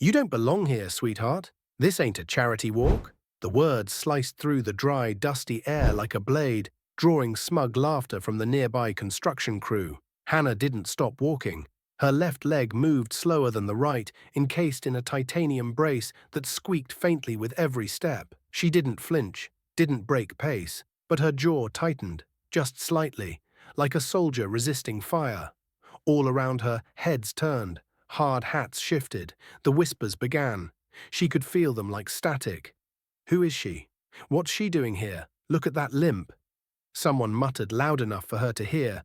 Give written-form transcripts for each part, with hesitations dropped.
"You don't belong here, sweetheart. This ain't a charity walk." The words sliced through the dry, dusty air like a blade, drawing smug laughter from the nearby construction crew. Hannah didn't stop walking. Her left leg moved slower than the right, encased in a titanium brace that squeaked faintly with every step. She didn't flinch, didn't break pace, but her jaw tightened, just slightly, like a soldier resisting fire. All around her, heads turned, hard hats shifted, the whispers began. She could feel them like static. Who is she? What's she doing here? Look at that limp. Someone muttered loud enough for her to hear.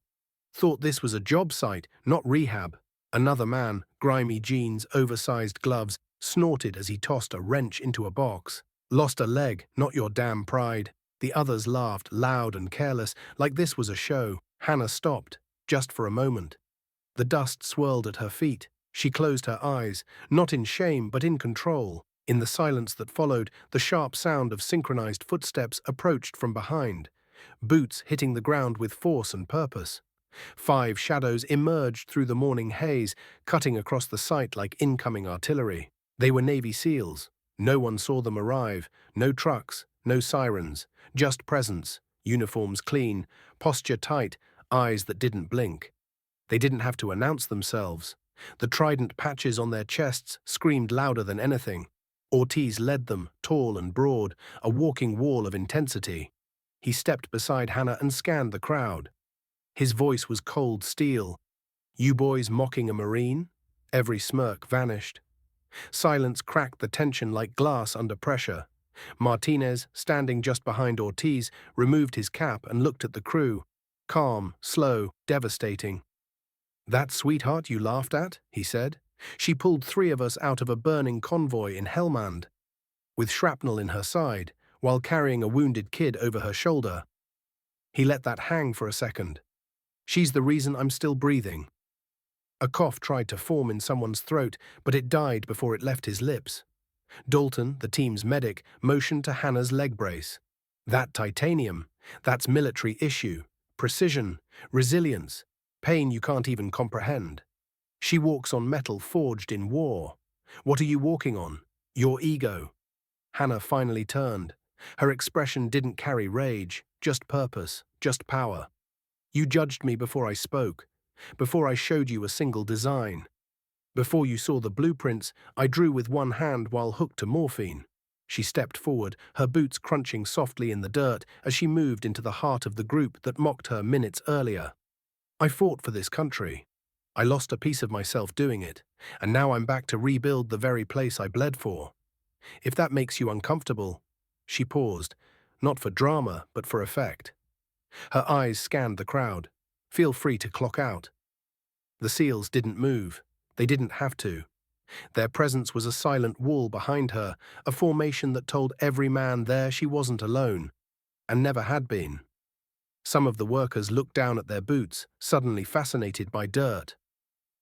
Thought this was a job site, not rehab. Another man, grimy jeans, oversized gloves, snorted as he tossed a wrench into a box. Lost a leg, not your damn pride. The others laughed, loud and careless, like this was a show. Hannah stopped, just for a moment. The dust swirled at her feet. She closed her eyes, not in shame but in control. In the silence that followed, the sharp sound of synchronized footsteps approached from behind, boots hitting the ground with force and purpose. 5 shadows emerged through the morning haze, cutting across the site like incoming artillery. They were Navy SEALs. No one saw them arrive, no trucks, no sirens, just presence, uniforms clean, posture tight, eyes that didn't blink. They didn't have to announce themselves. The trident patches on their chests screamed louder than anything. Ortiz led them, tall and broad, a walking wall of intensity. He stepped beside Hannah and scanned the crowd. His voice was cold steel. "You boys mocking a Marine?" Every smirk vanished. Silence cracked the tension like glass under pressure. Martinez, standing just behind Ortiz, removed his cap and looked at the crew. Calm, slow, devastating. "That sweetheart you laughed at?" he said. "She pulled 3 of us out of a burning convoy in Helmand, with shrapnel in her side, while carrying a wounded kid over her shoulder." He let that hang for a second. "She's the reason I'm still breathing." A cough tried to form in someone's throat, but it died before it left his lips. Dalton, the team's medic, motioned to Hannah's leg brace. "That titanium, that's military issue. Precision, resilience, pain you can't even comprehend. She walks on metal forged in war. What are you walking on? Your ego." Hannah finally turned. Her expression didn't carry rage, just purpose, just power. "You judged me before I spoke, before I showed you a single design. Before you saw the blueprints, I drew with one hand while hooked to morphine." She stepped forward, her boots crunching softly in the dirt as she moved into the heart of the group that mocked her minutes earlier. "I fought for this country. I lost a piece of myself doing it, and now I'm back to rebuild the very place I bled for. If that makes you uncomfortable." She paused, not for drama, but for effect. Her eyes scanned the crowd. "Feel free to clock out." The SEALs didn't move. They didn't have to. Their presence was a silent wall behind her, a formation that told every man there she wasn't alone, and never had been. Some of the workers looked down at their boots, suddenly fascinated by dirt.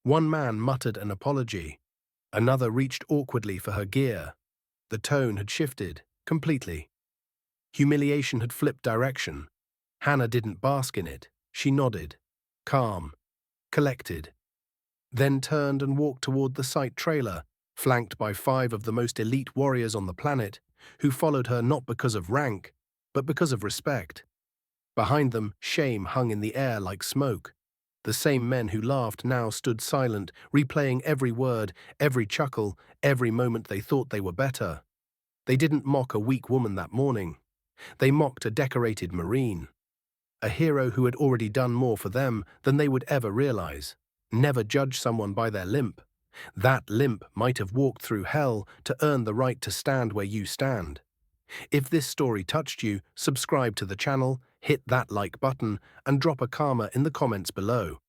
One man muttered an apology. Another reached awkwardly for her gear. The tone had shifted, completely. Humiliation had flipped direction. Hannah didn't bask in it. She nodded, calm, collected, then turned and walked toward the site trailer, flanked by 5 of the most elite warriors on the planet, who followed her not because of rank, but because of respect. Behind them, shame hung in the air like smoke. The same men who laughed now stood silent, replaying every word, every chuckle, every moment they thought they were better. They didn't mock a weak woman that morning. They mocked a decorated Marine. A hero who had already done more for them than they would ever realize. Never judge someone by their limp. That limp might have walked through hell to earn the right to stand where you stand. If this story touched you, subscribe to the channel, hit that like button, and drop a karma in the comments below.